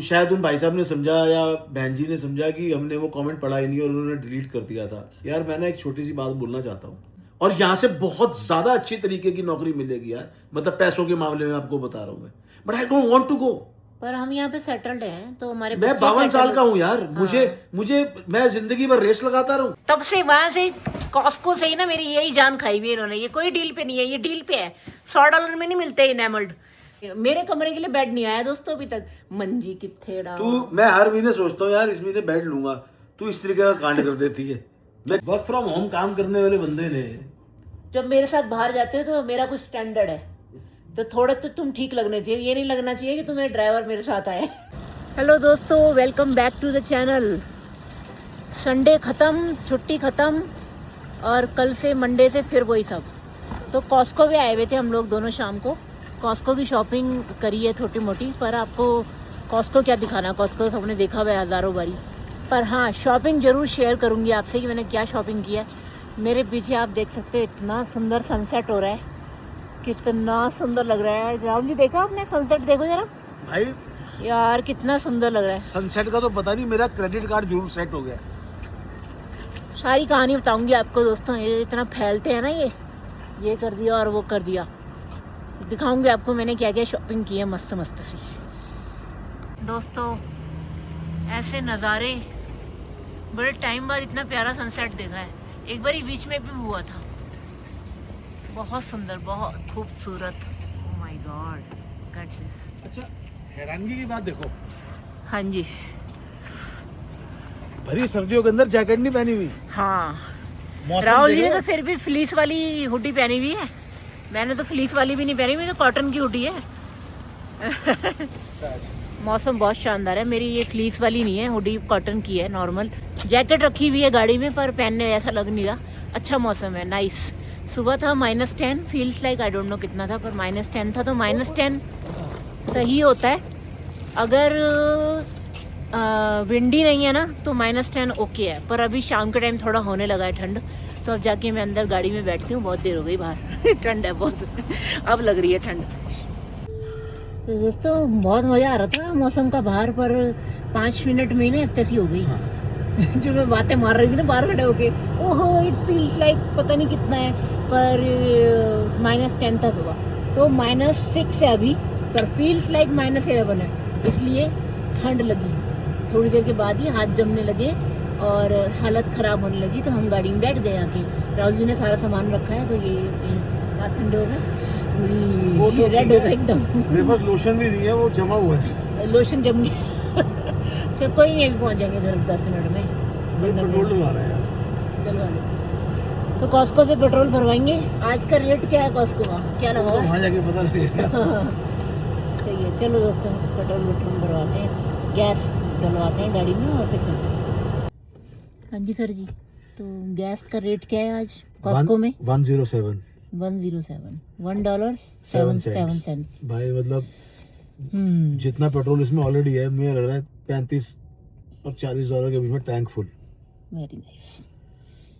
शायद उन भाई साहब ने समझा या बहन जी ने समझा कि हमने वो कमेंट पढ़ा ही नहीं और उन्होंने डिलीट कर दिया था। यार मैं ना एक छोटी सी बात बोलना चाहता हूँ, और यहाँ से बहुत ज़्यादा अच्छी तरीके की नौकरी मिलेगी यार, मतलब पैसों के मामले में आपको बता रहा हूँ मैं, but I don't want to go. पर हम यहाँ पे सेटल्ड हैं तो हमारे मैं बच्चे 52 साल सेटल। का हूँ यार, मुझे हाँ। मुझे मैं जिंदगी भर रेस लगाता रहूँ। तब से वहां से कॉस्को से ही ना मेरी यही जान खाई हुई है इन्होंने। ये कोई डील पे नहीं है, ये डील पे है। $100 में नहीं मिलते इनेमल्ड। मेरे कमरे के लिए बेड नहीं आया दोस्तों अभी तक। मंजी किथे तू, मैं हर महीने सोचता हूँ यार इस महीने बेड लूंगा, तू इस तरीके का कांड कर देती है। मैं वर्क फ्रॉम होम काम करने वाले बंदे ने, जब मेरे साथ बाहर जाते हो तो मेरा कुछ स्टैंडर्ड है, तो थोड़ा तो तुम ठीक लगने चाहिए। ये नहीं लगना चाहिए कि तुम्हें ड्राइवर मेरे साथ आए। हेलो दोस्तों, welcome back to the channel. Sunday ख़त्म, छुट्टी ख़त्म, और कल से मंडे से फिर वही सब। तो कॉस्को भी आए हुए थे हम लोग दोनों शाम को। कॉस्को की शॉपिंग करी है छोटी मोटी, पर आपको कॉस्को क्या दिखाना, कॉस्को सबने देखा हुआ है हज़ारों बारी। पर हाँ, शॉपिंग ज़रूर शेयर करूँगी आपसे कि मैंने क्या शॉपिंग किया है। मेरे पीछे आप देख सकते हो इतना सुंदर सनसेट हो रहा है, कितना सुंदर लग रहा है। राहुल जी देखा आपने सनसेट? देखो जरा भाई यार, कितना सुंदर लग रहा है। सनसेट का तो पता नहीं, मेरा क्रेडिट कार्ड जरूर सेट हो गया। सारी कहानी बताऊंगी आपको दोस्तों। ये इतना फैलते हैं ना, ये कर दिया और वो कर दिया। दिखाऊंगी आपको मैंने क्या क्या शॉपिंग की है मस्त मस्त सी। दोस्तों ऐसे नज़ारे, बड़े टाइम बाद इतना प्यारा सनसेट देखा है। एक बार बीच में भी हुआ था, बहुत सुंदर, बहुत खूबसूरत। Oh my God, got this. अच्छा, हैरानगी की बात देखो, हाँ जी। भरी सर्दियों के अंदर जैकेट नहीं पहनी हुई। हाँ, मौसम राहुल जी देख ने रहे तो फिर भी फ्लीस वाली हुडी पहनी हुई है। मैंने तो फ्लीस वाली भी नहीं पहनी, मेरी तो कॉटन की हुडी है। मौसम बहुत शानदार है। मेरी ये फ्लीस वाली नहीं है, हुडी कॉटन की है नॉर्मल। जैकेट रखी हुई है गाड़ी में, पर पहनने ऐसा लग नहीं रहा। अच्छा मौसम है, नाइस। सुबह था -10, feels like I don't know कितना था, पर -10 था। तो -10 सही होता है। अगर विंडी नहीं है ना तो -10 ओके है। पर अभी शाम के टाइम थोड़ा होने लगा है ठंड, तो अब जाके मैं अंदर गाड़ी में बैठती हूँ। बहुत देर हो गई बाहर। ठंड है बहुत। अब लग रही है ठंड। तो दोस्तों बहुत मज़ा आ रहा था मौसम का बाहर, पर 5 मिनट में ही ना तैसी हो गई। जो मैं बातें मार रही थी ना बाहर खड़े होके, ओहो इट फील्स लाइक पता नहीं कितना है, पर -10 था सुबह, तो -6 है अभी, पर फील्स लाइक -11 है। इसलिए ठंड लगी। थोड़ी देर के बाद ही हाथ जमने लगे और हालत ख़राब होने लगी, तो हम गाड़ी में बैठ गए आके। राहुल जी ने सारा सामान रखा है, तो ये हाथ ठंडे हो गए, वो तो रेड हो गए एकदम। मेरे पास लोशन भी नहीं है, वो जमा हुआ है। लोशन जम गया। तो कोई नहीं, अभी पहुंच जाएंगे घर 10 मिनट में। पेट्रोल डलवाना है यार, डलवा लो। तो कॉस्को से पेट्रोल भरवाएंगे। आज का रेट क्या है कॉस्को का, क्या लगा हुआ है? वहाँ जाके पता लगेगा। सही है, चलो दोस्तों पेट्रोल भरवाते हैं, गैस डलवाते हैं गाड़ी में और फिर चलते हैं। हाँ जी सर जी, तो गैस का रेट क्या है आज कॉस्को में? 107 $107 $1.77। भाई मतलब जितना पेट्रोल इसमें ऑलरेडी है, मुझे लग रहा है 35 और $40 के बीच में tank full. Very nice.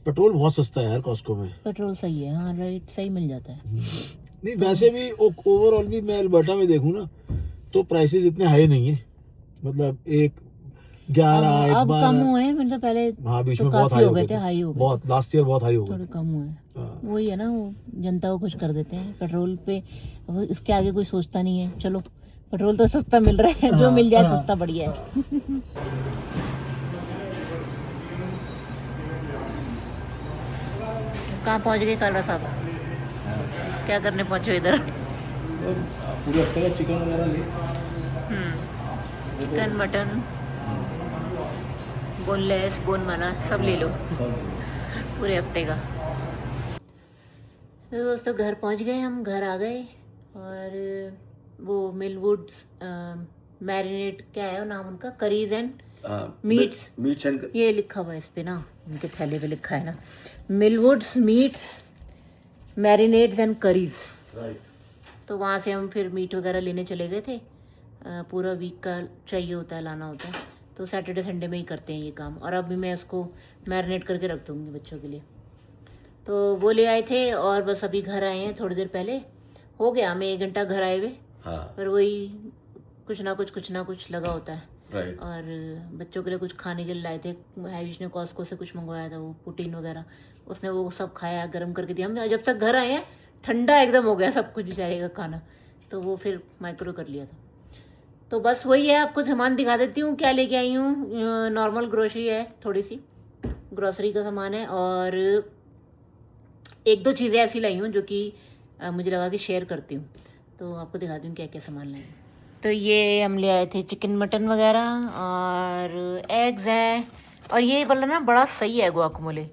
Petrol बहुत सस्ता है यार कॉस्को में। पेट्रोल सही है, हाँ रेट सही मिल जाता है। नहीं वैसे भी ओवरऑल भी मैं अल्बर्टा में देखूँ ना, तो प्राइसेस इतने हाई नहीं है, मतलब 11 अब 12। कम हुए हैं, मतलब पहले हाँ बीच तो में बहुत काफी हाई हो गए थे, हाई हो गए बहुत, लास्ट ईयर बहुत हाई हो गए थोड़े थे। कम हुए हाँ। हैं। वही है ना, वो जनता को खुश कर देते हैं पेट्रोल पे। अब इसके आगे कोई सोचता नहीं है। चलो पेट्रोल तो सस्ता मिल रहा है, जो मिल जाए सस्ता बढ़िया है। कहाँ पहुँच गए काला साहब? क्या करने पहुँचे इधर? पूरे हफ्ते का चिकन वगैरह ले, चिकन मटन बोनलेस बोन वाला सब ले लो, पूरे हफ्ते का। तो दोस्तों घर पहुंच गए, हम घर आ गए। और वो मिलवुड्स मैरिनेट, क्या है वो नाम उनका, करीज एंड मीट्स एंड ये लिखा हुआ है इस पे ना, उनके थैले पे लिखा है ना, मिलवुड्स मीट्स मैरिनेट्स एंड करीज। तो वहाँ से हम फिर मीट वगैरह लेने चले गए थे। पूरा वीक का चाहिए होता है, लाना होता है, तो सैटरडे संडे में ही करते हैं ये काम। और अब भी मैं उसको मैरिनेट करके रख दूँगी बच्चों के लिए। तो वो ले आए थे और बस अभी घर आए हैं, थोड़ी देर पहले हो गया हमें 1 घंटा घर आए हुए। हाँ। पर वही कुछ ना कुछ लगा होता है। राइट। और बच्चों के लिए कुछ खाने के लिए लाए थे, हैविश ने कॉस्को से कुछ मंगवाया था, वो पुटीन वगैरह, उसने वो सब खाया, गर्म करके दिया। हम जब तक घर आए हैं ठंडा एकदम हो गया सब कुछ बेचारे का खाना, तो वो फिर माइक्रो कर लिया था। तो बस वही है, आपको सामान दिखा देती हूँ क्या लेके आई हूँ। नॉर्मल ग्रोसरी है, थोड़ी सी ग्रोसरी का सामान है, और एक दो चीज़ें ऐसी लाई हूँ जो कि मुझे लगा कि शेयर करती हूँ, तो आपको दिखाती हूँ क्या क्या सामान लाई हूँ। तो ये हम ले आए थे चिकन मटन वगैरह, और एग्स हैं, और ये वाला ना बड़ा सही है गुआकामोले।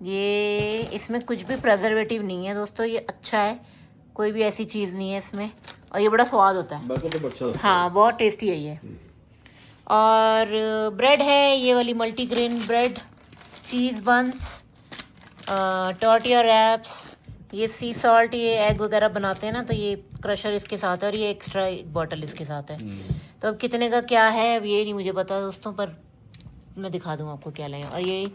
ये इसमें कुछ भी प्रेजर्वेटिव नहीं है दोस्तों, ये अच्छा है, कोई भी ऐसी चीज़ नहीं है इसमें, और ये बड़ा स्वाद होता है। मेरे को तो अच्छा लगता है। हाँ, बहुत टेस्टी है ये। और ब्रेड है, ये वाली मल्टीग्रेन ब्रेड, चीज़ बंस, टॉर्टिया रैप्स, ये सी सॉल्ट, ये एग वगैरह बनाते हैं ना, तो ये क्रशर इसके साथ है, और ये एक्स्ट्रा एक बॉटल इसके साथ है। तो अब कितने का क्या है अब ये नहीं मुझे पता दोस्तों, पर मैं दिखा दूँ आपको क्या लाए। और ये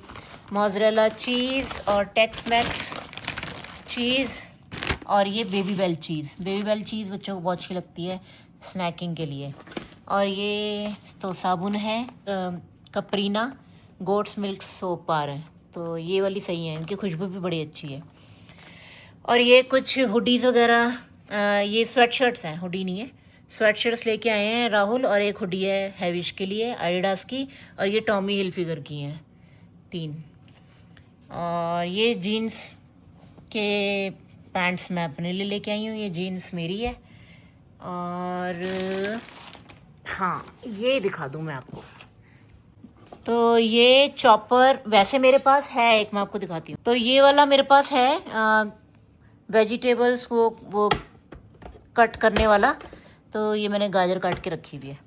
मोज़रेला चीज़ और टेक्स मैक्स चीज़, और ये बेबी बेल चीज़ बच्चों को बहुत अच्छी लगती है स्नैकिंग के लिए। और ये तो साबुन है, कपरीना गोट्स मिल्क सोप बार है, तो ये वाली सही है, इनकी खुशबू भी बड़ी अच्छी है। और ये कुछ हुडीज़ वगैरह, ये स्वेट शर्ट्स हैं, हुडी नहीं है, स्वेट शर्ट्स लेके आए हैं राहुल, और एक हुडी है हैविश के लिए एडिडास की, और ये टॉमी हिलफिगर की हैं 3। और ये जीन्स के पैंट्स मैं अपने लिए लेके आई हूँ, ये जीन्स मेरी है। और हाँ, ये दिखा दूँ मैं आपको, तो ये चॉपर वैसे मेरे पास है एक, मैं आपको दिखाती हूँ। तो ये वाला मेरे पास है वेजिटेबल्स वो कट करने वाला, तो ये मैंने गाजर काट के रखी हुई है।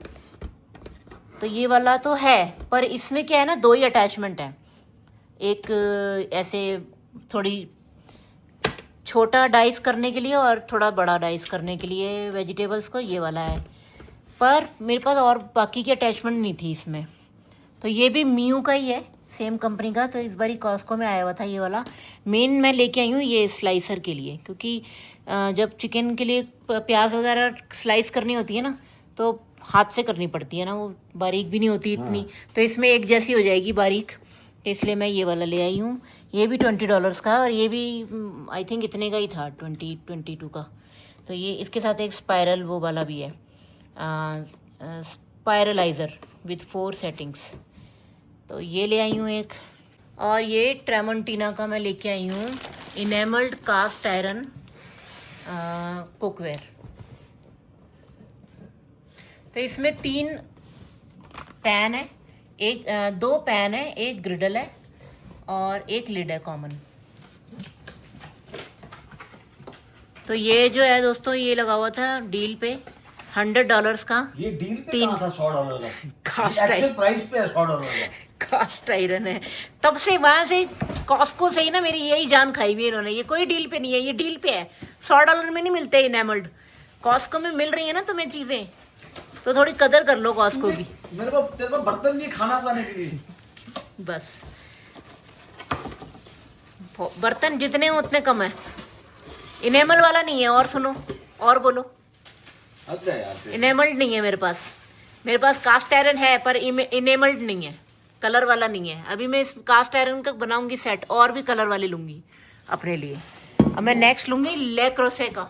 तो ये वाला तो है, पर इसमें क्या है ना, 2 ही अटैचमेंट है, एक ऐसे थोड़ी छोटा डाइस करने के लिए और थोड़ा बड़ा डाइस करने के लिए वेजिटेबल्स को, ये वाला है। पर मेरे पास और बाकी की अटैचमेंट नहीं थी इसमें। तो ये भी मियू का ही है, सेम कंपनी का, तो इस बार ही कॉस्को में आया हुआ था ये वाला। मेन मैं लेके आई हूँ ये स्लाइसर के लिए, क्योंकि जब चिकन के लिए प्याज वगैरह स्लाइस करनी होती है ना, तो हाथ से करनी पड़ती है ना, वो बारीक भी नहीं होती इतनी। हाँ। तो इसमें एक जैसी हो जाएगी बारीक, तो इसलिए मैं ये वाला ले आई हूँ। ये भी $20 का, और ये भी आई थिंक इतने का ही था, 22 का। तो ये इसके साथ एक स्पायरल वो वाला भी है, स्पायरलाइज़र विथ 4 सेटिंग्स, तो ये ले आई हूँ एक। और ये ट्रेमोंटिना का मैं लेके आई हूँ इनेमल्ड कास्ट आयरन कुकवेयर। तो इसमें 3 पैन है, 2 पैन है, एक ग्रिडल है, और एक लिड है कॉमन। तो ये जो है दोस्तों, ये लगा हुआ था डील पे $100 का। ये डील पे कहाँ था $100 का? कास्ट प्राइस पे है $100 का। कास्ट आयरन है, तब से वहां से कॉस्को से ही ना मेरी यही जान खाई हुई इन्होंने। ये कोई डील पे नहीं है, ये डील पे है, $100 में नहीं मिलते इनेमल्ड, कॉस्को में मिल रही है ना तुम्हें चीजें, तो थोड़ी कदर कर लो कॉस्को की। मेरे को बर्तन नहीं, खाना खाने के लिए बस बर्तन जितने हो उतने कम है, इनेमल वाला नहीं है। और सुनो, और बोलो, इनेमल्ड नहीं है मेरे पास कास्ट आयरन है, पर इनेमल्ड नहीं है, कलर वाला नहीं है। अभी मैं इस कास्ट आयरन का बनाऊंगी सेट, और भी कलर वाले लूंगी अपने लिए। अब मैं नेक्स्ट लूंगी ले क्रोसे का।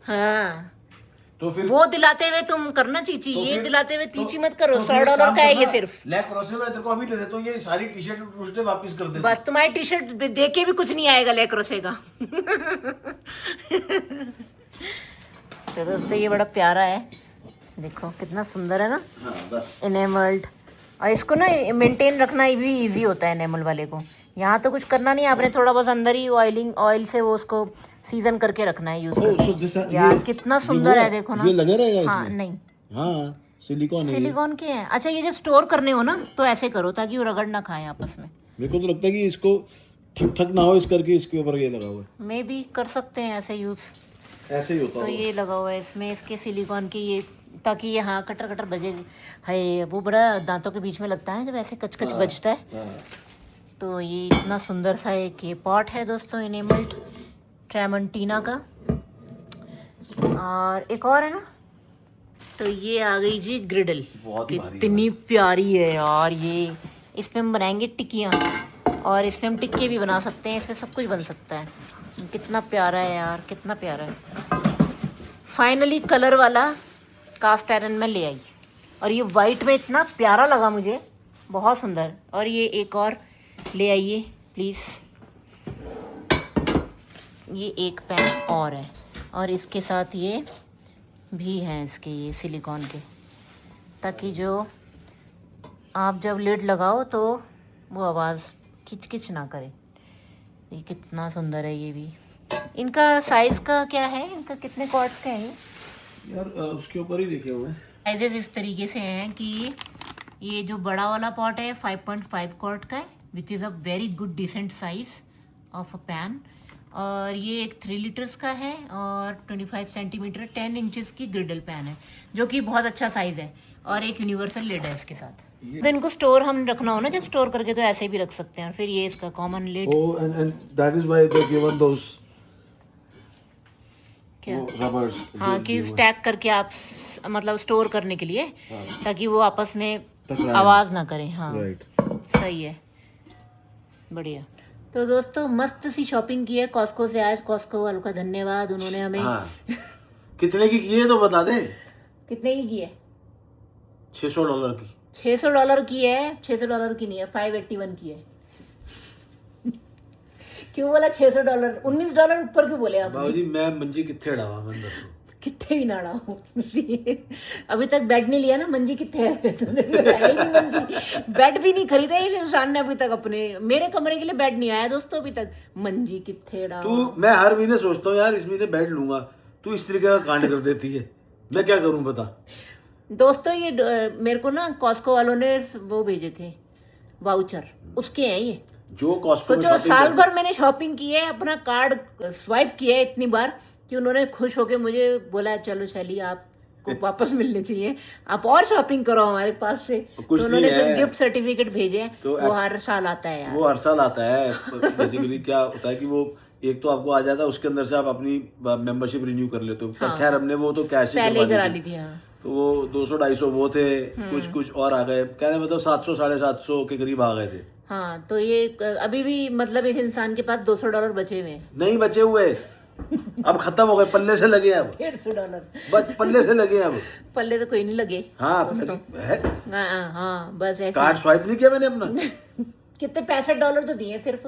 हाँ, तो फिर वो दिलाते हुए तुम करना चीची, तो ये दिलाते हुए तीची मत करो। $100 का है ये सिर्फ। ले क्रोसे में तेरे को अभी दे देता हूं, ये सारी टी-शर्ट वापस कर दे। बस तुम्हारी टी-शर्ट देके भी कुछ नहीं आएगा ले क्रोसे का। तो दोस्तों ये बड़ा प्यारा है, देखो कितना सुंदर है ना। हाँ, बस इनेमल्ड, और इसको ना मेंटेन रखना भी इजी होता है इनेमल वाले को। यहाँ तो कुछ करना नहीं, आपने थोड़ा बस अंदर ही ऑयल से वो उसको सीजन करके रखना है, यूज करके। यार कितना सुंदर है, देखो ना। ये लगे रहेगा इसमें? हाँ, नहीं, हाँ, सिलिकॉन के हैं। अच्छा, ये जब स्टोर करने हो ना तो ऐसे करो ताकि वो रगड़ ना खाए आपस में। मेरे को तो लगता है कि इसको ठक ना हो इस करके इसके ऊपर ये लगा हुआ है। मे भी कर सकते हैं ऐसे यूज, ऐसे ही होता है। तो ये लगा हुआ है इसमें, इसके सिलिकॉन की, ये ताकि ये हाँ कटर बजे है, वो बड़ा दांतों के बीच में लगता है जब ऐसे कच बजता है। तो ये इतना सुंदर सा एक ये पॉट है दोस्तों, इनेमल्ड ट्रेमोंटिना का। और एक और है ना, तो ये आ गई जी ग्रिडल, बहुत ही भारी कितनी प्यारी है यार ये। इस पे हम बनाएंगे टिक्कियाँ, और इस पे हम टिक्के भी बना सकते हैं, इसमें सब कुछ बन सकता है। कितना प्यारा है यार, कितना प्यारा है। फाइनली कलर वाला कास्ट आयरन में ले आई, और ये वाइट में इतना प्यारा लगा मुझे, बहुत सुंदर। और ये एक और ले आइए प्लीज़, ये एक पैन और है, और इसके साथ ये भी हैं इसके, ये सिलिकॉन के, ताकि जो आप जब लिड लगाओ तो वो आवाज़ किच किच ना करे। ये कितना सुंदर है ये भी। इनका साइज़ का क्या है, इनका कितने कॉर्ड्स का है ये? यार उसके ऊपर ही लिखे हुए हैं। साइजेस इस तरीके से हैं कि ये जो बड़ा वाला पॉट है 5.5 कॉर्ड का है, which is a very good decent size of a pan. और ये एक 3 लीटर्स का है, और 25 सेंटीमीटर 10 इंचेस की ग्रिडल पैन है, जो कि बहुत अच्छा साइज है, और एक यूनिवर्सल लिड है इसके साथ। तो इनको स्टोर हम रखना हो ना, जब स्टोर करके तो ऐसे भी रख सकते हैं। फिर ये इसका common lid. Oh, and that is why they given those क्या? rubbers. हाँ, कि स्टैक करके आप मतलब स्टोर करने के लिए, ताकि वो आपस में टकराए। आवाज़ ना करें। हाँ Right. सही है, बढ़िया। तो दोस्तों मस्त सी शॉपिंग की है कॉस्को से आज। कॉस्को वालों का धन्यवाद, उन्होंने हमें हाँ। कितने की है तो बता दे। कितने की है? $600 की। $600 की है। $600 की नहीं है, 581 की है। क्यों बोला $600? $19 ऊपर क्यों बोले आप? बाबूजी मैं मंजी कितने डावा मैं दसो कितने भी ना डालो। अभी तक बेड नहीं लिया ना, मंजी कितने है? है ही नहीं मंजी, बेड भी नहीं खरीदा इस इंसान ने अभी तक अपने। मेरे कमरे के लिए बेड नहीं आया दोस्तों अभी तक। मंजी कितने डालो? तू, मैं हर महीने सोचता हूँ यार इस महीने बेड लूंगा, तू इस तरीके का कांड कर देती है, मैं क्या करूं बता। दोस्तों ये मेरे को ना कॉस्को वालों ने वो भेजे थे वाउचर, उसके हैं ये। जो कॉस्को तो जो साल भर मैंने शॉपिंग की है, अपना कार्ड स्वाइप किया है इतनी बार कि उन्होंने खुश होके मुझे बोला चलो शैली आपको वापस मिलने चाहिए, आप और शॉपिंग करो हमारे पास से। तो उन्होंने कुछ गिफ्ट सर्टिफिकेट भेजे हैं, तो वो हर साल आता है यार। वो हर साल आता है। बेसिकली क्या होता है कि वो एक तो आपको आ जाता है, उसके अंदर से आप अपनी मेंबरशिप रिन्यू कर लेते हो। पर खैर हमने वो तो कैश ही पहले ही करा ली थी। हाँ, तो वो 200-250 वो थे, कुछ और आ गए, कहने मतलब 700-750 के करीब आ गए थे। हाँ, तो ये अभी भी मतलब इस इंसान के पास $200 बचे हुए हैं। नहीं बचे हुए, अब खत्म हो गए, पल्ले से लगे अब। $150 बस पल्ले से लगे अब। पल्ले तो कोई नहीं लगे। हाँ है। हाँ बस ऐसे। कार्ड स्वाइप नहीं किया मैंने अपना। कितने $65 तो दिए सिर्फ,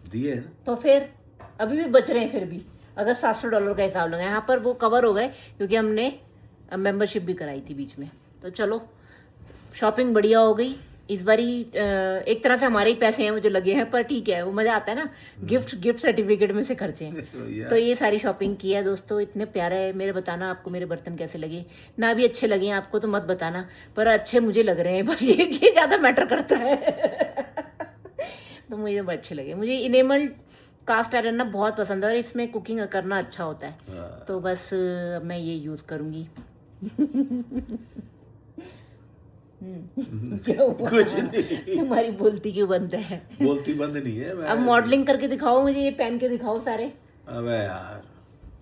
दिए है ना। तो फिर अभी भी बच रहे हैं। फिर भी अगर $700 का हिसाब लगा, यहाँ पर वो कवर हो गए क्योंकि हमने मेंबरशिप भी कराई थी बीच में। तो चलो शॉपिंग बढ़िया हो गई इस बारी। एक तरह से हमारे ही पैसे हैं वो जो लगे हैं, पर ठीक है, वो मज़ा आता है ना, गिफ्ट सर्टिफिकेट में से खर्चे हैं। तो ये सारी शॉपिंग की है दोस्तों। इतने प्यारे है मेरे, बताना आपको मेरे बर्तन कैसे लगे। ना भी अच्छे लगे आपको तो मत बताना, पर अच्छे मुझे लग रहे हैं, बस ये ज़्यादा मैटर करता है। तो मुझे बहुत अच्छे लगे। मुझे इनेमल कास्ट आयरन ना बहुत पसंद है, और इसमें कुकिंग करना अच्छा होता है। तो बस मैं ये यूज़ करूँगी। क्या हुआ? कुछ नहीं। तुम्हारी बोलती क्यों बंद है? बोलती बंद नहीं है। मैं अब मॉडलिंग करके दिखाओ मुझे, ये पहन के दिखाओ सारे। अबे यार,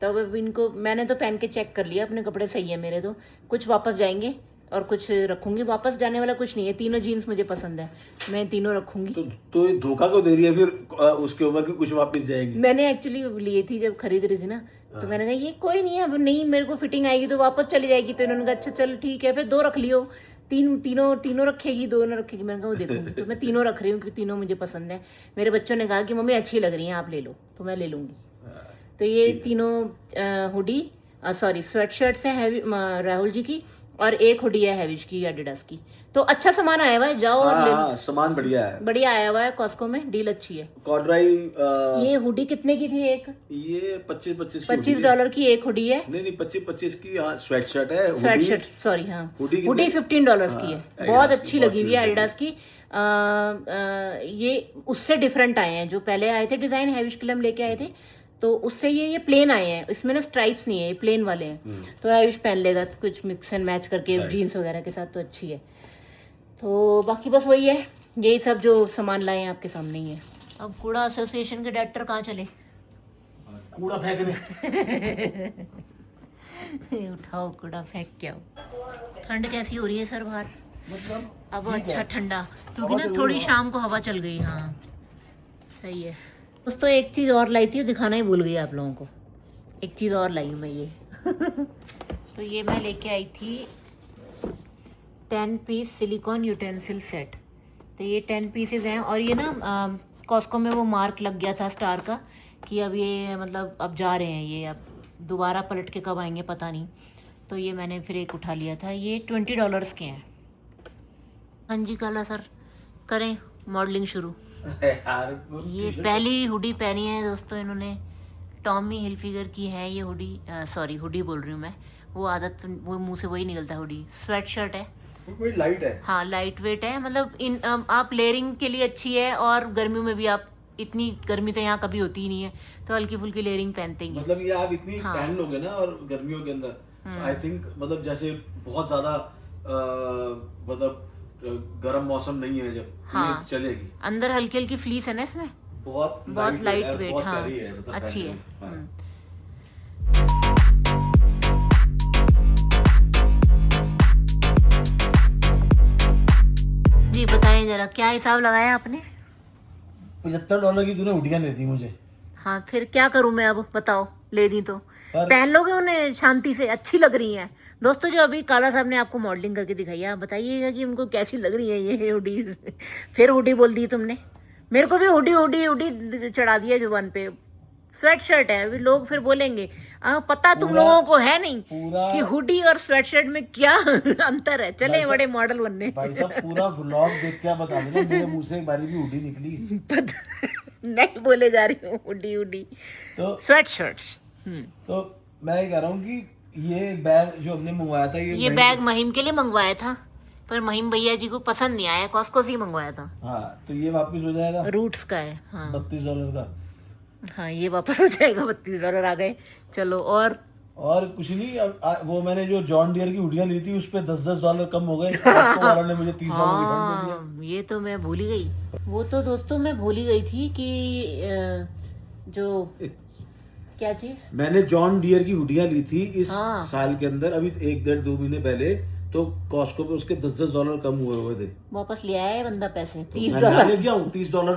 तो अब इनको मैंने तो पहन के चेक कर लिया, अपने कपड़े सही है मेरे। तो कुछ वापस जाएंगे और कुछ रखूंगी। वापस जाने वाला कुछ नहीं है, तीनों जीन्स मुझे पसंद है, मैं तीनों रखूंगी। तो ये धोखा क्यों दे रही है फिर उसके ऊपर कि कुछ वापस जाएंगे? मैंने एक्चुअली लिए थी जब खरीद रही थी ना, तो मैंने कहा ये कोई नहीं है, अब नहीं मेरे को फिटिंग आएगी तो वापस चली जाएगी। तो इन्होंने कहा अच्छा चल ठीक है, फिर 2 रख लियो। तीनों रखेगी, 2 न रखेगी। मैंने कहा वो देखूंगी। तो मैं तीनों रख रही हूँ क्योंकि तीनों मुझे पसंद है। मेरे बच्चों ने कहा कि मम्मी अच्छी लग रही हैं, आप ले लो, तो मैं ले लूँगी। तो ये तीनों हुडी सॉरी स्वेट शर्ट्स हैं राहुल जी की, और एक हुडी है हैविश की, एडिडास की। तो अच्छा सामान आया हुआ है, जाओ और ले लो। सामान बढ़िया है, बढ़िया आया हुआ है कॉस्को में, डील अच्छी है। कॉर्डराई ये हुडी कितने की थी एक? ये $25 की एक हुडी है। नहीं 25 की। हाँ स्वेट शर्ट है, स्वेट शर्ट सॉरी, हाँ हुडी $15 की है। बहुत अच्छी लगी हुई है एडिडास की। ये उससे डिफरेंट आए हैं, जो पहले आए थे डिजाइन हैविश के लिए हम लेके आए थे, तो उससे ये प्लेन आए हैं। इसमें ना स्ट्राइप्स नहीं है, ये प्लेन वाले हैं। तो हैविश पहन लेगा कुछ मिक्स एंड मैच करके जीन्स वगैरह के साथ, तो अच्छी है। तो बाकी बस वही है, यही सब जो सामान लाए हैं आपके सामने ही है। अब कूड़ा एसोसिएशन के डायरेक्टर कहाँ चले? कूड़ा फेंकने। उठाओ कूड़ा फेंक के आओ। ठंड कैसी हो रही है सर बाहर? मतलब अब अच्छा ठंडा, क्योंकि ना थोड़ी शाम को हवा चल गई। हाँ सही है दोस्तों। एक चीज़ और लाई थी, दिखाना ही भूल गई आप लोगों को। एक चीज़ और लाई हूँ मैं ये तो ये मैं लेके आई थी 10 पीस सिलिकॉन यूटेंसिल सेट। तो ये 10 पीसेज हैं और ये ना कॉस्को में वो मार्क लग गया था स्टार का कि अब ये मतलब अब जा रहे हैं ये, अब दोबारा पलट के कब आएंगे पता नहीं। तो ये मैंने फिर एक उठा लिया था। ये $20 के हैं। हाँ जी काला सर, करें मॉडलिंग शुरू। यार ये पहली हुडी पहनी है दोस्तों इन्होंने, टॉमी हिलफिगर की है ये हुडी। सॉरी हुडी बोल रही हूँ मैं, वो आदत वो मुंह से वही निकलता है। हुडी स्वेट शर्ट है, बड़ी लाइट है। हाँ लाइट वेट है। मतलब इन आप लेयरिंग के लिए अच्छी है, और गर्मियों में भी आप, इतनी गर्मी तो यहाँ कभी होती ही नहीं है, तो हल्की फुल्की लेयरिंग पहनते ही हैं। मतलब ये आप इतनी हाँ। पहन लोगे ना और गर्मियों के अंदर आई थिंक मतलब जैसे बहुत ज्यादा मतलब गर्म मौसम नहीं है जब हाँ। ये चलेगी। अंदर हल्की हल्की फ्लीस है ना इसमें, बहुत लाइट है, वेट। बहुत हाँ प्यारी है, मतलब अच्छी है। पहनने में। हाँ। जी बताएं जरा क्या हिसाब लगाया आपने? $75 की तूने हुडियां ले दी मुझे। हाँ फिर क्या करूं मैं अब, बताओ। ले दी तो पर पहन लोगे उन्हें शांति से, अच्छी लग रही हैं दोस्तों। जो अभी काला साहब ने आपको मॉडलिंग करके दिखाई है, आप बताइएगा कि उनको कैसी लग रही है ये हुडी। फिर हुडी बोल दी तुमने, मेरे को भी हुडी हुडी हुडी चढ़ा दिया जुबान पे। स्वेट शर्ट है, अभी लोग फिर बोलेंगे पता तुम पूरा- लोगों को है नहीं पूरा कि हुडी और स्वेट शर्ट में क्या अंतर है। चले बड़े मॉडल बनने। भाई साहब पूरा व्लॉग देख के आप बता देना मेरे मुंह से एक बारी भी हुडी निकली नहीं बोले जा रही हूँ हुडी हुडी तो स्वेट शर्ट्स। तो मैं ये कह रहा हूँ कि ये बैग जो हमने मंगवाया था ये बैग महिम के लिए मंगवाया था, पर महिम भैया जी को पसंद नहीं आया, कॉस्को से ही मंगवाया था। हाँ तो ये वापस हो जाएगा रूट्स का है। हाँ $32 का। हाँ ये वापस हो जाएगा। $32 आ गए। चलो और कुछ नहीं। अब वो मैंने जो जॉन डियर की हुडियां ली थी उस पे $10 कम हो गए। कॉस्को वालों ने मुझे $30 रिफंड दे दिया। हाँ ये तो मैं भूल ही गई। वो तो दोस्तों मैं भूल ही गई थी कि जो क्या चीज, मैंने जॉन डियर की हुडियां ली थी इस हाँ। साल के अंदर, अभी 1-1.5-2 महीने पहले। तो कॉस्को पे उसके $10 कम हुए थे। वापस ले आया है बंदा पैसे। तो मैं नया ले गया हूँ $30।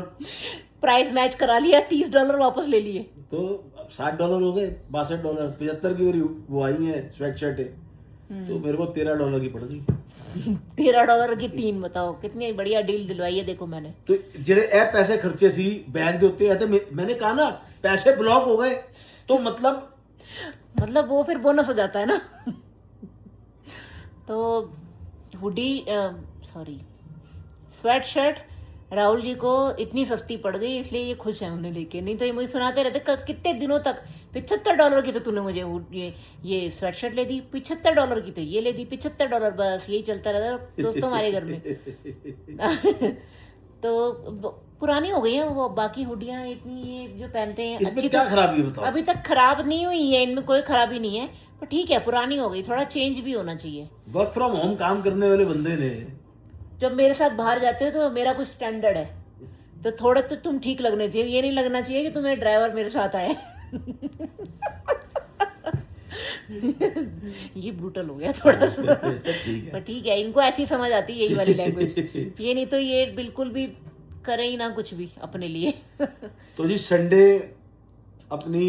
प्राइस मैच करा लिया, $30 वापस ले लिए। तो अब $60 हो गए, $62, 75 की मेरी वो आई है स्वेट शर्ट है। तो मेरे को $13 की पड़ गई। $13 की 3, बताओ कितनी बढ़िया डील दिलवाई है। देखो मैंने तो जेड़े ए पैसे खर्चे सी बैग दे उत्ते आते, मैंने कहा ना पैसे ब्लॉक हो गए, तो मतलब वो फिर बोनस हो जाता है ना। तो hoodie sorry sweatshirt Rahul ji को इतनी सस्ती पड़ गई, इसलिए ये खुश है उन्हें लेके। नहीं तो ये मुझे सुनाते रहते कितने दिनों तक $75 की तो तूने मुझे ये स्वेट शर्ट ले दी, $75 की तो ये ले दी, $75, बस यही चलता रहता दोस्तों हमारे घर में। तो पुरानी हो गई हैं वो बाकी हुडियां इतनी, ये जो पहनते हैं इसमें अच्छी क्या तो खराबी है बताओ? अभी तक खराब नहीं हुई है, इनमें कोई खराबी नहीं है, पर ठीक है पुरानी हो गई, थोड़ा चेंज भी होना चाहिए। वर्क फ्रॉम होम काम करने वाले बंदे ने जब मेरे साथ बाहर जाते हो तो मेरा कुछ स्टैंडर्ड है, तो थोड़ा तो तुम ठीक लगने चाहिए। ये नहीं लगना चाहिए कि तुम्हें ड्राइवर मेरे साथ आए। ये ब्रूटल हो गया थोड़ा सा। ठीक है। पर ठीक है, इनको ऐसी समझ आती है यही वाली लैंग्वेज। ये नहीं तो ये बिल्कुल भी करे ही ना कुछ भी अपने लिए। तो जी संडे अपनी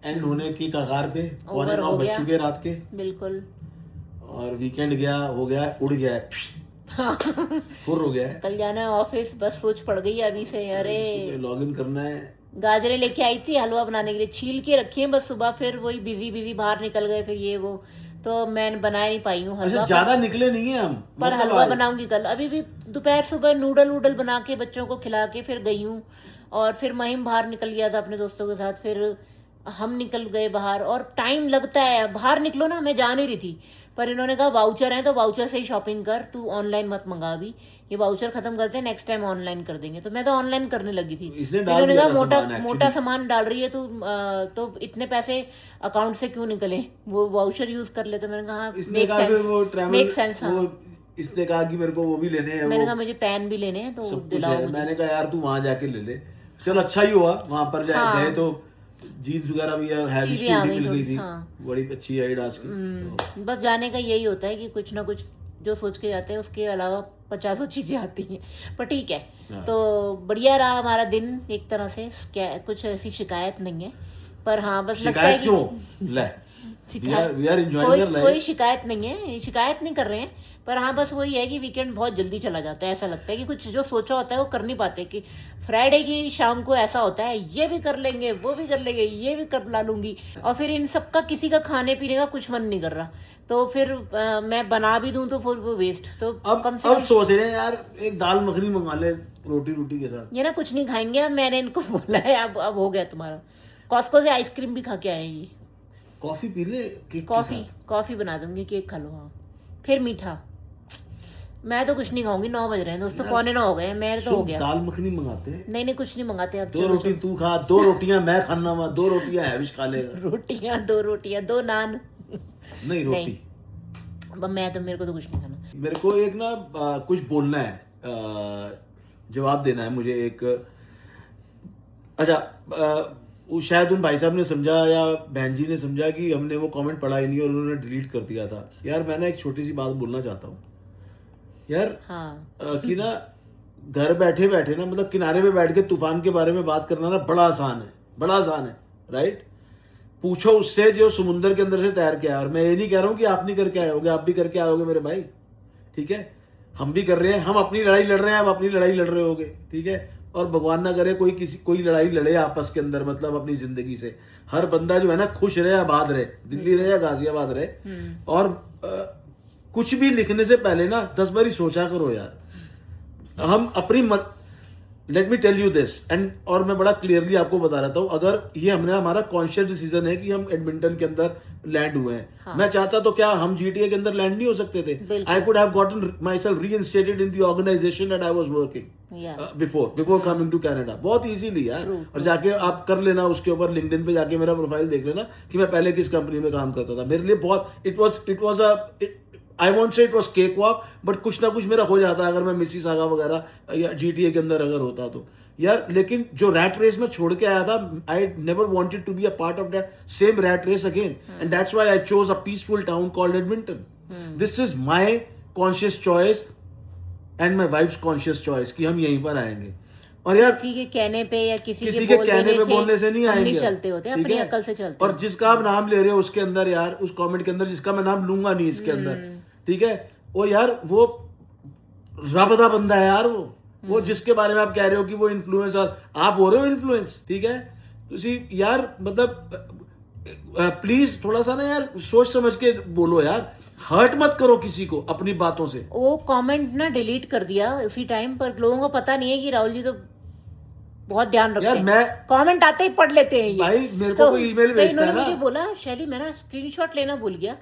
एंड होने की कगार पे, ओवर 9 हो बज गया। चुके रात के, बिल्कुल और वीकेंड गया हो गया, उड़ गया है, फुर हो गया है। कल जाना है ऑफिस, बस सोच पड़ गई है अभी से। अरे लॉग इन करना है। गाजरें लेके आई थी हलवा बनाने के लिए, छील के रखी है बस, सुबह फिर वही बिजी बाहर निकल गए, फिर ये वो, तो मैं बना नहीं पाई हूँ हलवा। अच्छा ज्यादा निकले नहीं है हम, पर मतलब हलवा आज- बनाऊंगी कल। अभी भी दोपहर सुबह नूडल वूडल बना के बच्चों को खिला के फिर गई हूँ, और फिर महिम बाहर निकल गया था अपने दोस्तों के साथ, फिर हम निकल गए बाहर। और टाइम लगता है बाहर निकलो ना, मैं जा नहीं रही थी, पर इन्होंने कहा वाउचर है तो वाउचर से ही शॉपिंग कर, तू ऑनलाइन मत मंगा अभी, ये वाउचर खत्म करते हैं, नेक्स्ट टाइम ऑनलाइन कर देंगे। तो मैं तो ऑनलाइन करने लगी थी। इसने डाल इन्होंने दिया कहा था मोटा सामान मोटा actually। सामान डाल रही है तो इतने पैसे अकाउंट से क्यों निकले, वो वाउचर यूज कर ले। तो मैंने कहा इसने मेक कहा कि वो सेंस, ट्रैवल मेक सेंस। हाँ वो इसने कहा कि मेरे को वो भी लेने हैं, मैंने वो कहा मुझे पेन भी लेने हैं तो सब कुछ दिलाओ है। मुझे। मैंने कहा यार तू वहां जाके ले ले। चल अच्छा ही हुआ, वहां पर हाँ। गए तो जीन्स वगैरह भी हैवी चीजें आ स्कूटी गई मिल गई थोड़ी, थी, हाँ। बड़ी अच्छी एडिडास की। तो बस जाने का यही होता है कि कुछ ना कुछ जो सोच के जाते हैं उसके अलावा 50 चीजें आती हैं, पर ठीक है। हाँ। तो बढ़िया रहा हमारा दिन एक तरह से, कुछ ऐसी शिकायत नहीं है, पर हाँ बस लगता है शिकायत कि क्यों ले, शिकायत वी आर एंजॉयिंग कोई योर कोई लाइफ। शिकायत नहीं है, शिकायत नहीं कर रहे हैं, पर हाँ बस वही है कि वीकेंड बहुत जल्दी चला जाता है। ऐसा लगता है कि कुछ जो सोचा होता है वो कर नहीं पाते, कि फ्राइडे की शाम को ऐसा होता है ये भी कर लेंगे, वो भी कर लेंगे, ये भी कर ला लूंगी, और फिर इन सबका किसी का खाने पीने का कुछ मन नहीं कर रहा, तो फिर मैं बना भी दूं तो फिर वो वेस्ट। तो कम से अब कम सोच रहे हैं यार एक दाल मखनी मंगा ले रोटी के साथ। ये ना कुछ नहीं खाएंगे। अब मैंने इनको बोला है, अब हो गया तुम्हारा। कॉस्को से आइसक्रीम भी खा के आए हैं ये। कॉफी पी ले केक के कॉफी साथ। कॉफी बना दूंगी, केक खा लो। हाँ फिर मीठा। मैं तो कुछ नहीं खाऊंगी, 9 बज रहे हैं दोस्तों, यार, 9:15 हो गए हैं, मेरे तो हो सुन, गया। दाल मखनी मंगाते हैं, नहीं कुछ नहीं मंगाते अब। 2 रोटी तू खा, 2 रोटियां मैं खाना, 2 रोटियां हैविश खा लेगा। रोटियां, 2 रोटियां, 2 नान। नहीं रोटी। अब मेरे को तो कुछ नहीं खाना। मेरे को एक ना कुछ बोलना है, जवाब देना है मुझे एक। अच्छा, वो शायद उन भाई साहब ने समझा या बहन जी ने समझा कि हमने वो कमेंट पढ़ा ही नहीं और उन्होंने डिलीट कर दिया था। यार मैं ना एक छोटी सी बात बोलना चाहता हूँ यार। हाँ कि ना घर बैठे बैठे ना, मतलब किनारे पे बैठ के तूफान के बारे में बात करना ना बड़ा आसान है, बड़ा आसान है, राइट। पूछो उससे जो समुंदर के अंदर से तैर के आया। और मैं ये नहीं कह रहा हूँ कि आप नहीं करके आए होगे, आप भी करके आए होगे मेरे भाई, ठीक है। हम भी कर रहे हैं, हम अपनी लड़ाई लड़ रहे हैं, आप अपनी लड़ाई लड़ रहे होगे, ठीक है। और भगवान ना करे कोई लड़ाई लड़े आपस के अंदर, मतलब अपनी जिंदगी से। हर बंदा जो है ना खुश रहे, आबाद रहे, दिल्ली रहे या गाजियाबाद रहे। और कुछ भी लिखने से पहले ना 10 बारी सोचा करो यार। हम अपनी let me tell you this and, और मैं बड़ा क्लियरली आपको बता रहा हूँ, अगर ये हमारा कॉन्शियस डिसीजन है कि हम एडमिंटन के अंदर लैंड हुए हैं। हाँ। मैं चाहता तो क्या हम जीटीए के अंदर लैंड नहीं हो सकते थे? I could have gotten my self reinstated in the organization that I was working before coming to Canada, बहुत इजीली यार। और जाके आप कर लेना, उसके ऊपर लिंक्डइन पे जाके मेरा प्रोफाइल देख लेना कि मैं पहले किस कंपनी में काम करता था। मेरे लिए बहुत इट वाज आई वॉन्ट से it was cake walk, but कुछ ना कुछ मेरा हो जाता है अगर मैं मिसिसागा वगैरह या जीटीए के अंदर अगर होता तो यार। लेकिन जो रैट रेस में छोड़ के आया था, I never wanted to be a part of that same rat race again, and that's why I chose a peaceful town called Edmonton. This is my conscious choice and my wife's conscious choice कि हम यहीं पर आएंगे। और यार किसी के कहने पे या किसी के कहने पे बोलने से नहीं आएंगे, नहीं चलते होते, ठीक अपनी है? अकल से चलते। और जिसका आप नाम ले रहे हो उसके अंदर यार, उस कमेंट के अंदर जिसका मैं नाम लूंगा नहीं इसके अंदर, ठीक है, वो यार वो रबदा बंदा है यार। वो जिसके बारे में आप कह रहे हो कि वो इन्फ्लुएंसर, आप हो रहे हो इन्फ्लुएंस, ठीक है। तो यार मतलब प्लीज थोड़ा सा ना यार सोच समझ के बोलो यार, हर्ट मत करो किसी को अपनी बातों से। वो कमेंट ना डिलीट कर दिया उसी टाइम पर। लोगों को पता नहीं है कि राहुल जी तो बहुत ध्यान रखते हैं, मैं कमेंट आते ही पढ़ लेते हैं ये। भाई मेरे को कोई ईमेल भेजता है ना, मुझे बोला शैली मैं ना स्क्रीनशॉट लेना भूल गया,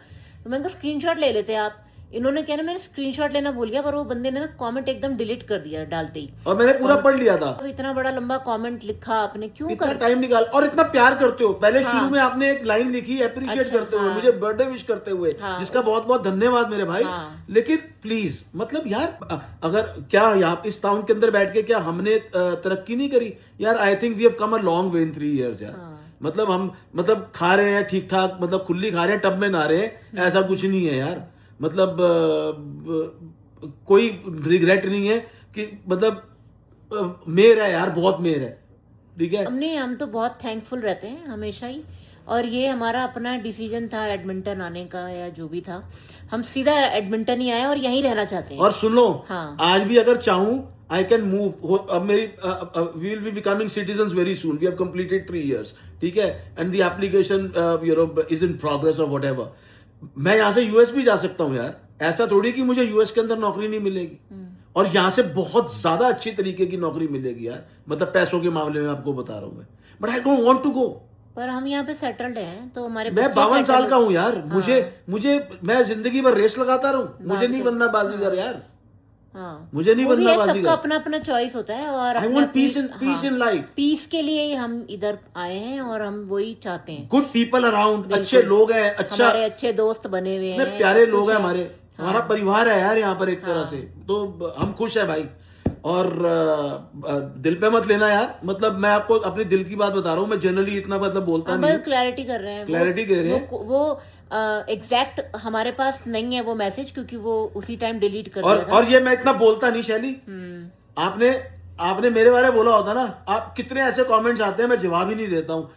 तो मैंने कहा स्क्रीनशॉट ले लेते हैं आप। इन्होंने क्या ना, मैंने स्क्रीनशॉट लेना भूल गया, पर वो बंदे ने ना कमेंट एकदम डिलीट कर दिया डालते ही, और मैंने पूरा पढ़ लिया था। अब इतना बड़ा लंबा कमेंट लिखा आपने, क्यों इतना कर टाइम निकाल और इतना प्यार करते हो। पहले शुरू में आपने एक लाइन लिखी अप्रिशिएट करते हुए, मुझे बर्थडे विश करते हुए, जिसका बहुत बहुत धन्यवाद मेरे भाई। लेकिन प्लीज मतलब यार, अगर क्या यहाँ इस टाउन के अंदर बैठ के क्या हमने तरक्की नहीं करी यार? I think we have come a long way in 3 years यार। मतलब हम खा रहे हैं ठीक ठाक, मतलब खुली खा रहे हैं, टब में नहा रहे हैं, ऐसा कुछ नहीं है यार। मतलब कोई रिग्रेट नहीं है कि मतलब मेर है यार, बहुत मेर है, ठीक है। हम तो बहुत थैंकफुल रहते हैं हमेशा ही, और ये हमारा अपना डिसीजन था एडमिंटन आने का, या जो भी था, हम सीधा एडमिंटन ही आए और यहीं रहना चाहते हैं। और सुन लो, हाँ। आज भी अगर चाहूं आई कैन मूव। अब मेरी we will be becoming citizens very soon, we have completed 3 years, ठीक है, and the application is in progress और व्हाटएवर। मैं यहाँ से यूएस भी जा सकता हूँ यार, ऐसा थोड़ी कि मुझे यूएस के अंदर नौकरी नहीं मिलेगी, और यहाँ से बहुत ज्यादा अच्छी तरीके की नौकरी मिलेगी यार, मतलब पैसों के मामले में आपको बता रहा हूँ मैं। But I don't want to go. पर हम यहाँ पे सेटल्ड हैं, तो हमारे मैं 52 साल का हूँ यार। मुझे मैं जिंदगी भर रेस लगाता रहूँ, मुझे नहीं बनना बाजीगर यार। हाँ, मुझे नहीं बनना बाजीगर। सबका अपना अपना चॉइस होता है, और I want peace in life. Peace के लिए ही हम इधर आए हैं और हम वही चाहते हैं। गुड पीपल अराउंड, अच्छे लोग हैं, अच्छा हमारे अच्छे दोस्त बने हुए हैं, प्यारे लोग हैं हमारे, हमारा परिवार है यार यहाँ पर एक तरह से, तो हम खुश है भाई। और दिल पे मत लेना यार, मतलब मैं आपको अपने दिल की बात बता रहा हूँ, मैं जनरली इतना मतलब बोलता हम नहीं बस हूँ। क्लैरिटी कर रहे हैं, क्लैरिटी दे रहे हैं। वो एग्जैक्ट हमारे पास नहीं है वो मैसेज, क्योंकि वो उसी टाइम डिलीट कर दिया था। और ये मैं इतना बोलता नहीं शैली, आपने आपने मेरे बारे में बोला होता ना, आप कितने ऐसे कमेंट्स आते हैं मैं जवाब ही नहीं देता हूँ।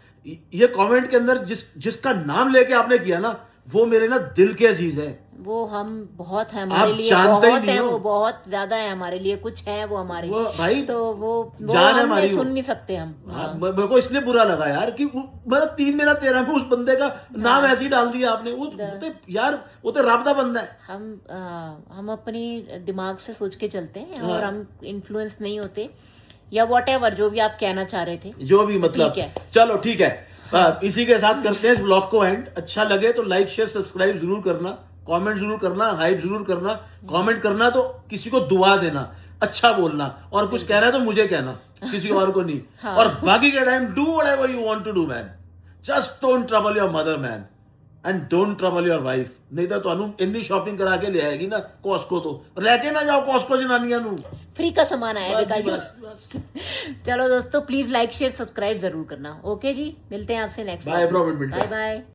ये कमेंट के अंदर जिसका नाम लेके आपने किया ना, वो मेरे ना दिल के अजीज है। वो हम बहुत है हमारे आप लिए, जानते ही बहुत नहीं है हो। वो, बहुत ज्यादा है हमारे लिए, कुछ है वो हमारे, वो भाई तो वो जान है हमने हमारी सुन वो। नहीं सकते हम। हाँ, मेरे को इसलिए बुरा लगा यार कि मतलब 3 मेरा 13 में उस बंदे का नाम ऐसे ही डाल दिया आपने। वो तो यार वो तो रब दा बंदा है। हम अपनी दिमाग से सोच के चलते हैं हाँ। और हम इन्फ्लुएंस नहीं होते, या वॉट जो भी आप कहना चाह रहे थे। जो भी मतलब, ठीक है। चलो ठीक है। इसी के साथ करते हैं इस ब्लॉग को एंड। अच्छा लगे तो लाइक शेयर सब्सक्राइब जरूर करना, कमेंट जरूर करना, हाइप जरूर करना। कमेंट करना तो किसी को दुआ देना, अच्छा बोलना, और कुछ कहना है तो मुझे कहना, किसी और को नहीं। हाँ। और बाकी के time do whatever you want to do man, just don't trouble your mother man, and don't trouble your wife. नहीं तो ਤੁਹਾਨੂੰ ਇੰਨੀ ਸ਼ਾਪਿੰਗ ਕਰਾ ਕੇ ਲਿਆਏਗੀ ਨਾ ਕੌਸਕੋ ਤੋਂ, ਲੈ ਕੇ ਨਾ ਜਾਓ ਕੌਸਕੋ ਜਨਾਨੀਆਂ ਨੂੰ। फ्री का सामान आया बस बेकार जी, की बस, बस। चलो दोस्तों, प्लीज लाइक शेयर सब्सक्राइब जरूर करना। ओके जी, मिलते हैं आपसे next. Bye from Edmonton. Bye bye.